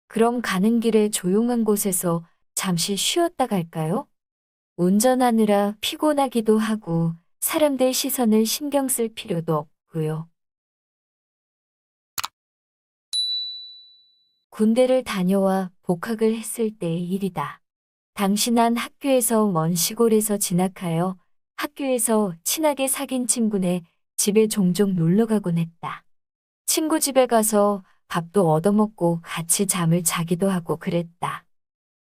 그럼 가는 길에 조용한 곳에서 잠시 쉬었다 갈까요? 운전하느라 피곤하기도 하고 사람들 시선을 신경 쓸 필요도 없고요. 군대를 다녀와 복학을 했을 때의 일이다. 당시 난 학교에서 먼 시골에서 진학하여 학교에서 친하게 사귄 친구네 집에 종종 놀러 가곤 했다. 친구 집에 가서 밥도 얻어먹고 같이 잠을 자기도 하고 그랬다.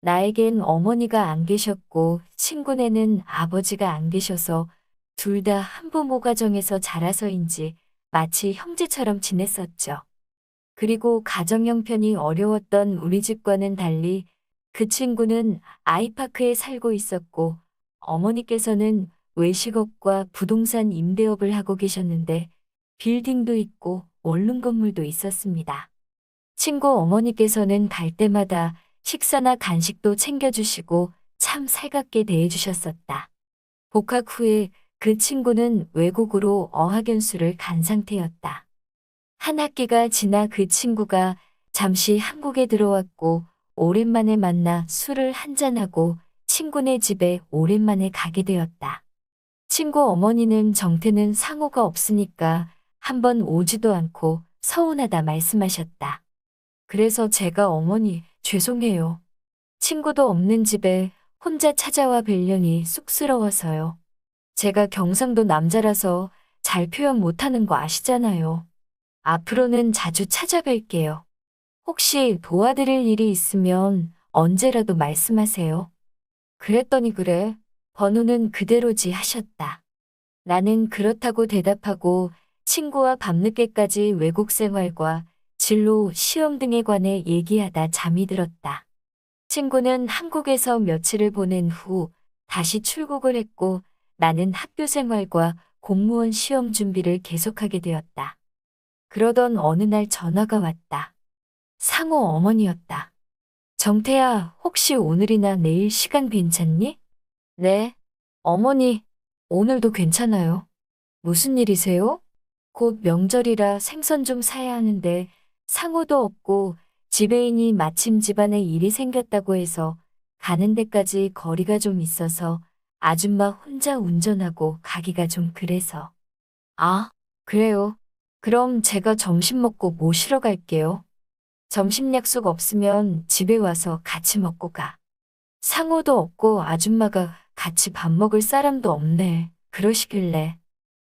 나에겐 어머니가 안 계셨고 친구네는 아버지가 안 계셔서 둘 다 한부모 가정에서 자라서인지 마치 형제처럼 지냈었죠. 그리고 가정 형편이 어려웠던 우리 집과는 달리 그 친구는 아이파크에 살고 있었고 어머니께서는 외식업과 부동산 임대업을 하고 계셨는데 빌딩도 있고 원룸 건물도 있었습니다. 친구 어머니께서는 갈 때마다 식사나 간식도 챙겨주시고 참 살갑게 대해주셨었다. 복학 후에 그 친구는 외국으로 어학연수를 간 상태였다. 한 학기가 지나 그 친구가 잠시 한국에 들어왔고 오랜만에 만나 술을 한잔하고 친구네 집에 오랜만에 가게 되었다. 친구 어머니는 정태는 상호가 없으니까 한번 오지도 않고 서운하다 말씀하셨다. 그래서 제가 어머니 죄송해요. 친구도 없는 집에 혼자 찾아와 뵈려니 쑥스러워서요. 제가 경상도 남자라서 잘 표현 못하는 거 아시잖아요. 앞으로는 자주 찾아뵐게요. 혹시 도와드릴 일이 있으면 언제라도 말씀하세요. 그랬더니 그래. 번호는 그대로지 하셨다. 나는 그렇다고 대답하고 친구와 밤늦게까지 외국 생활과 진로, 시험 등에 관해 얘기하다 잠이 들었다. 친구는 한국에서 며칠을 보낸 후 다시 출국을 했고 나는 학교 생활과 공무원 시험 준비를 계속하게 되었다. 그러던 어느 날 전화가 왔다. 상호 어머니였다. 정태야, 혹시 오늘이나 내일 시간 괜찮니? 네. 어머니, 오늘도 괜찮아요. 무슨 일이세요? 곧 명절이라 생선 좀 사야 하는데 상호도 없고 지배인이 마침 집안에 일이 생겼다고 해서 가는 데까지 거리가 좀 있어서 아줌마 혼자 운전하고 가기가 좀 그래서. 아, 그래요. 그럼 제가 점심 먹고 모시러 갈게요. 점심 약속 없으면 집에 와서 같이 먹고 가. 상호도 없고 아줌마가 같이 밥 먹을 사람도 없네. 그러시길래.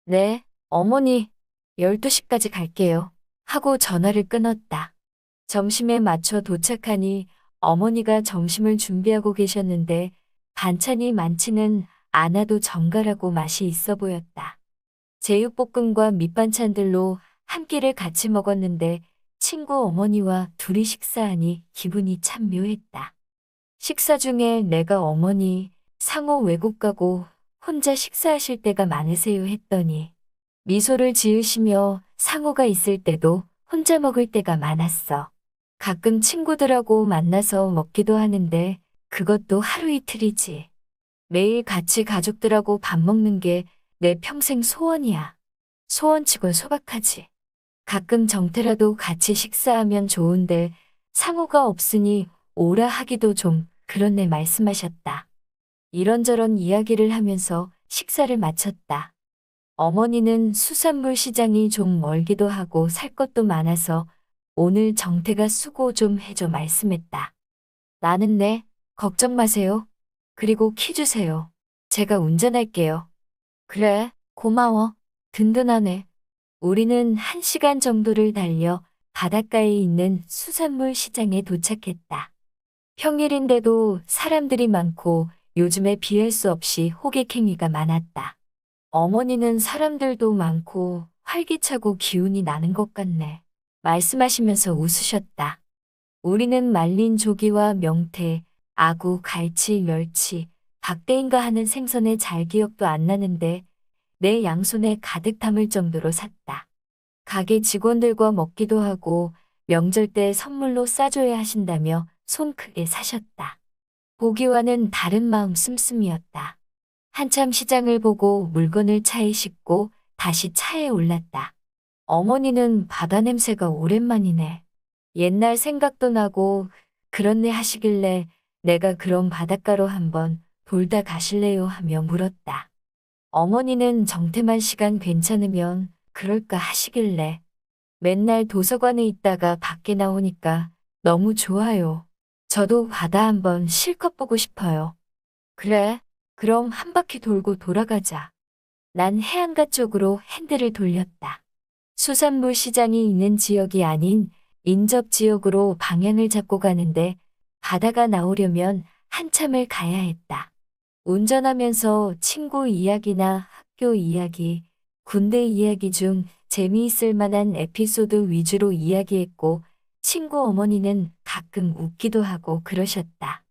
네, 어머니, 12시까지 갈게요. 하고 전화를 끊었다. 점심에 맞춰 도착하니 어머니가 점심을 준비하고 계셨는데 반찬이 많지는 않아도 정갈하고 맛이 있어 보였다. 제육볶음과 밑반찬들로 한 끼를 같이 먹었는데 친구 어머니와 둘이 식사하니 기분이 참 묘했다. 식사 중에 내가 어머니, 상호 외국 가고 혼자 식사하실 때가 많으세요 했더니 미소를 지으시며 상호가 있을 때도 혼자 먹을 때가 많았어. 가끔 친구들하고 만나서 먹기도 하는데 그것도 하루 이틀이지. 매일 같이 가족들하고 밥 먹는 게 내 평생 소원이야. 소원치곤 소박하지. 가끔 정태라도 같이 식사하면 좋은데 상호가 없으니 오라 하기도 좀 그렇네 말씀하셨다. 이런저런 이야기를 하면서 식사를 마쳤다. 어머니는 수산물 시장이 좀 멀기도 하고 살 것도 많아서 오늘 정태가 수고 좀 해줘 말씀했다. 나는 네, 걱정 마세요. 그리고 키 주세요. 제가 운전할게요. 그래, 고마워. 든든하네. 우리는 1시간 정도를 달려 바닷가에 있는 수산물 시장에 도착했다. 평일인데도 사람들이 많고 요즘에 비할 수 없이 호객행위가 많았다. 어머니는 사람들도 많고 활기차고 기운이 나는 것 같네. 말씀하시면서 웃으셨다. 우리는 말린 조기와 명태, 아구, 갈치, 멸치, 박대인가 하는 생선의 잘 기억도 안 나는데 내 양손에 가득 담을 정도로 샀다. 가게 직원들과 먹기도 하고 명절 때 선물로 싸줘야 하신다며 손 크게 사셨다. 보기와는 다른 마음 씀씀이었다. 한참 시장을 보고 물건을 차에 싣고 다시 차에 올랐다. 어머니는 바다 냄새가 오랜만이네. 옛날 생각도 나고 그렇네 하시길래 내가 그럼 바닷가로 한번 돌다 가실래요 하며 물었다. 어머니는 정태만 시간 괜찮으면 그럴까 하시길래 맨날 도서관에 있다가 밖에 나오니까 너무 좋아요. 저도 바다 한번 실컷 보고 싶어요. 그래, 그럼 한 바퀴 돌고 돌아가자. 난 해안가 쪽으로 핸들을 돌렸다. 수산물 시장이 있는 지역이 아닌 인접 지역으로 방향을 잡고 가는데 바다가 나오려면 한참을 가야 했다. 운전하면서 친구 이야기나 학교 이야기, 군대 이야기 중 재미있을 만한 에피소드 위주로 이야기했고 친구 어머니는 가끔 웃기도 하고 그러셨다.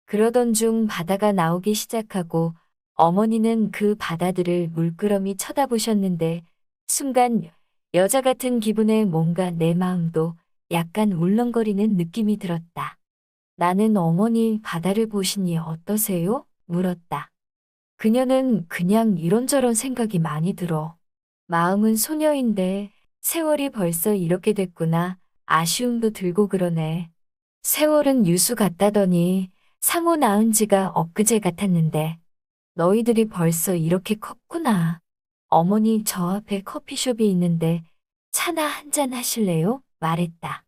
그러던 중 바다가 나오기 시작하고 어머니는 그 바다들을 물끄러미 쳐다보셨는데 순간 여자 같은 기분에 뭔가 내 마음도 약간 울렁거리는 느낌이 들었다. 나는 어머니 바다를 보시니 어떠세요? 물었다. 그녀는 그냥 이런저런 생각이 많이 들어. 마음은 소녀인데 세월이 벌써 이렇게 됐구나. 아쉬움도 들고 그러네. 세월은 유수 같다더니 상호 낳은 지가 엊그제 같았는데 너희들이 벌써 이렇게 컸구나. 어머니 저 앞에 커피숍이 있는데 차나 한잔 하실래요? 말했다.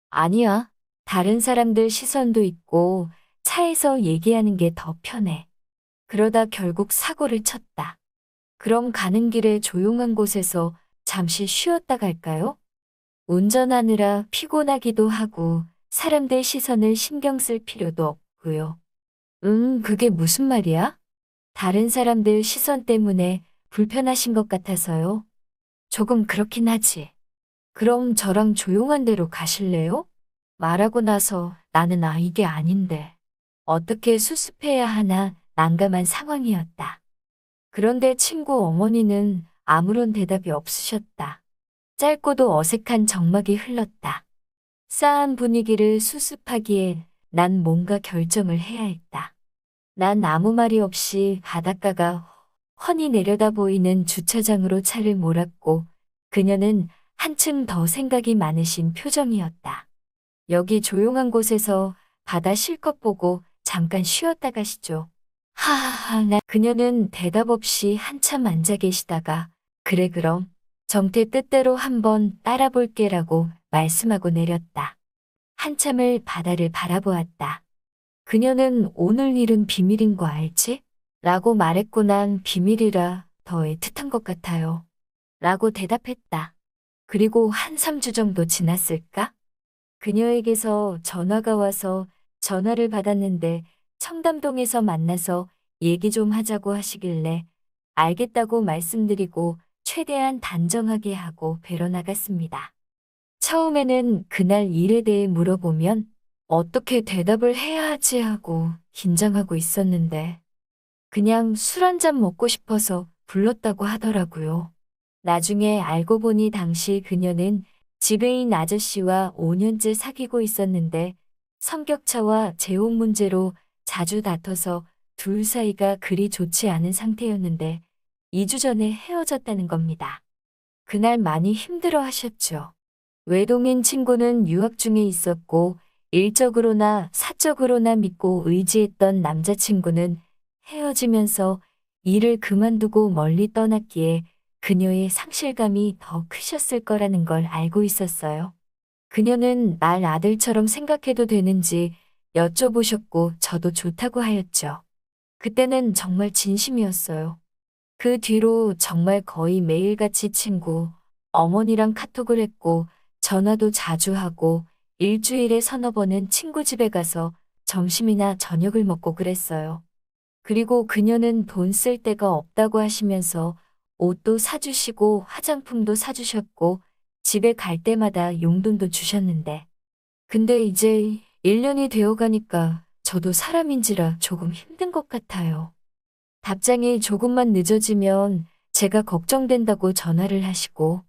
아니야. 다른 사람들 시선도 있고 차에서 얘기하는 게 더 편해. 그러다 결국 사고를 쳤다. 그럼 가는 길에 조용한 곳에서 잠시 쉬었다 갈까요? 운전하느라 피곤하기도 하고 사람들 시선을 신경 쓸 필요도 없고요. 그게 무슨 말이야? 다른 사람들 시선 때문에 불편하신 것 같아서요. 조금 그렇긴 하지. 그럼 저랑 조용한 데로 가실래요? 말하고 나서 나는 이게 아닌데. 어떻게 수습해야 하나 난감한 상황이었다. 그런데 친구 어머니는 아무런 대답이 없으셨다. 짧고도 어색한 정막이 흘렀다. 싸한 분위기를 수습하기에 난 뭔가 결정을 해야 했다. 난 아무 말이 없이 바닷가가 훤히 내려다 보이는 주차장으로 차를 몰았고 그녀는 한층 더 생각이 많으신 표정이었다. 여기 조용한 곳에서 바다 실컷 보고 잠깐 쉬었다 가시죠. 하하하. 그녀는 대답 없이 한참 앉아 계시다가 그래 그럼 정태 뜻대로 한번 따라볼게라고 말씀하고 내렸다. 한참을 바다를 바라보았다. 그녀는 오늘 일은 비밀인 거 알지? 라고 말했고 난 비밀이라 더 애틋한 것 같아요. 라고 대답했다. 그리고 한 3주 정도 지났을까? 그녀에게서 전화가 와서 전화를 받았는데 청담동에서 만나서 얘기 좀 하자고 하시길래 알겠다고 말씀드리고 최대한 단정하게 하고 뵈러 나갔습니다. 처음에는 그날 일에 대해 물어보면 어떻게 대답을 해야 하지 하고 긴장하고 있었는데 그냥 술 한잔 먹고 싶어서 불렀다고 하더라고요. 나중에 알고 보니 당시 그녀는 지배인 아저씨와 5년째 사귀고 있었는데 성격차와 재혼 문제로 자주 다퉈서 둘 사이가 그리 좋지 않은 상태였는데 2주 전에 헤어졌다는 겁니다. 그날 많이 힘들어 하셨죠. 외동인 친구는 유학 중에 있었고 일적으로나 사적으로나 믿고 의지했던 남자친구는 헤어지면서 일을 그만두고 멀리 떠났기에 그녀의 상실감이 더 크셨을 거라는 걸 알고 있었어요. 그녀는 날 아들처럼 생각해도 되는지 여쭤보셨고 저도 좋다고 하였죠. 그때는 정말 진심이었어요. 그 뒤로 정말 거의 매일같이 친구, 어머니랑 카톡을 했고 전화도 자주 하고 일주일에 서너 번은 친구 집에 가서 점심이나 저녁을 먹고 그랬어요. 그리고 그녀는 돈 쓸 데가 없다고 하시면서 옷도 사주시고 화장품도 사주셨고 집에 갈 때마다 용돈도 주셨는데 근데 이제 1년이 되어 가니까 저도 사람인지라 조금 힘든 것 같아요. 답장이 조금만 늦어지면 제가 걱정된다고 전화를 하시고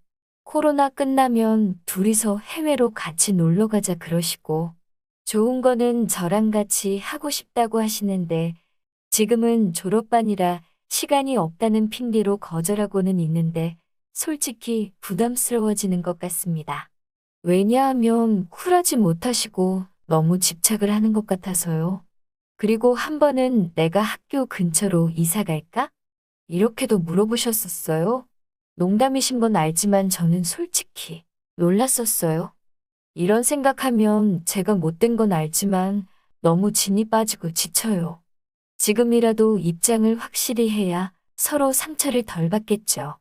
코로나 끝나면 둘이서 해외로 같이 놀러 가자 그러시고 좋은 거는 저랑 같이 하고 싶다고 하시는데 지금은 졸업반이라 시간이 없다는 핑계로 거절하고는 있는데 솔직히 부담스러워지는 것 같습니다. 왜냐하면 쿨하지 못하시고 너무 집착을 하는 것 같아서요. 그리고 한 번은 내가 학교 근처로 이사 갈까? 이렇게도 물어보셨었어요. 농담이신 건 알지만 저는 솔직히 놀랐었어요. 이런 생각하면 제가 못된 건 알지만 너무 진이 빠지고 지쳐요. 지금이라도 입장을 확실히 해야 서로 상처를 덜 받겠죠.